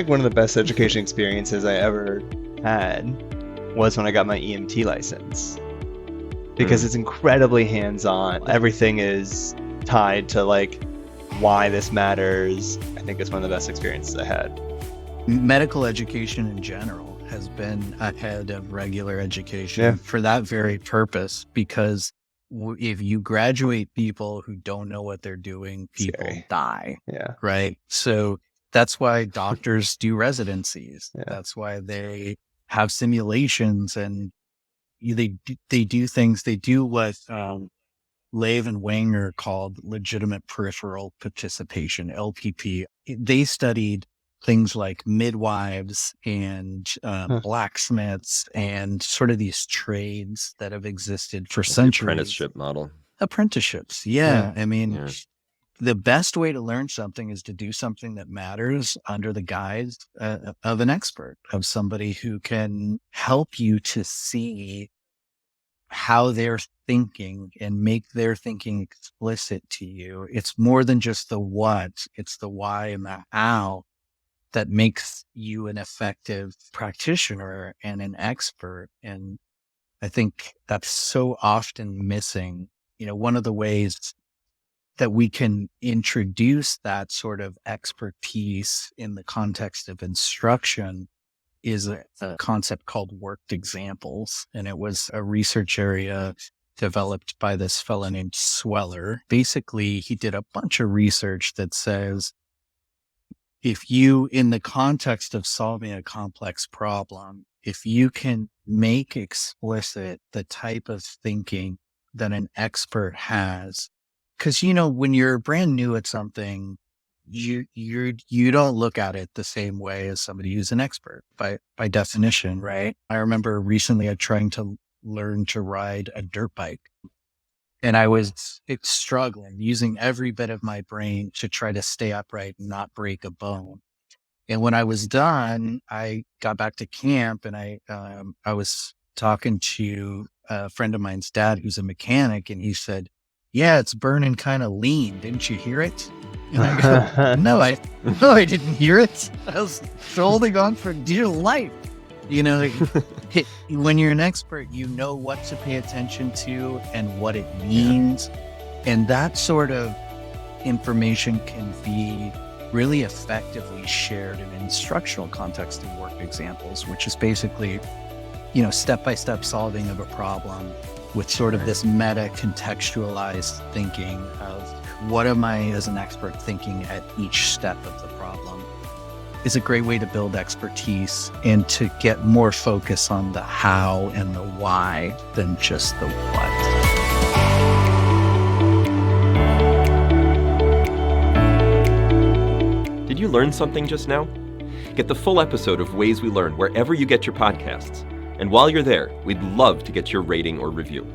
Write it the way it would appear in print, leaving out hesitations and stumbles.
think one of the best education experiences I ever had was when I got my EMT license. Because it's incredibly hands-on. Everything is tied to like why this matters. I think it's one of the best experiences I had. Medical education in general has been ahead of regular education for that very purpose, because if you graduate people who don't know what they're doing, people die. Yeah. Right. So that's why doctors do residencies. Yeah. That's why they have simulations, and they do things. They do what Lave and Wenger called legitimate peripheral participation, LPP. They studied things like midwives and blacksmiths and sort of these trades that have existed for centuries. Apprenticeship model. Apprenticeships. Yeah. I mean, the best way to learn something is to do something that matters under the guise of an expert, of somebody who can help you to see how they're thinking and make their thinking explicit to you. It's more than just the what, it's the why and the how that makes you an effective practitioner and an expert. And I think that's so often missing. You know, one of the ways that we can introduce that sort of expertise in the context of instruction is a concept called worked examples. And it was a research area developed by this fellow named Sweller. Basically, he did a bunch of research that says, if you, in the context of solving a complex problem, if you can make explicit the type of thinking that an expert has, because, you know, when you're brand new at something, you don't look at it the same way as somebody who's an expert by definition, right? I remember recently trying to learn to ride a dirt bike, and I was struggling, using every bit of my brain to try to stay upright and not break a bone. And when I was done, I got back to camp, and I was talking to a friend of mine's dad who's a mechanic, and he said, "Yeah, it's burning kind of lean. Didn't you hear it?" And I go, no, I didn't hear it. I was holding on for dear life. You know, when you're an expert, you know what to pay attention to and what it means. And that sort of information can be really effectively shared in instructional context and work examples, which is basically, you know, step-by-step solving of a problem with sort of this meta contextualized thinking of what am I as an expert thinking at each step of the problem is a great way to build expertise and to get more focus on the how and the why than just the what. Did you learn something just now? Get the full episode of Ways We Learn wherever you get your podcasts. And while you're there, we'd love to get your rating or review.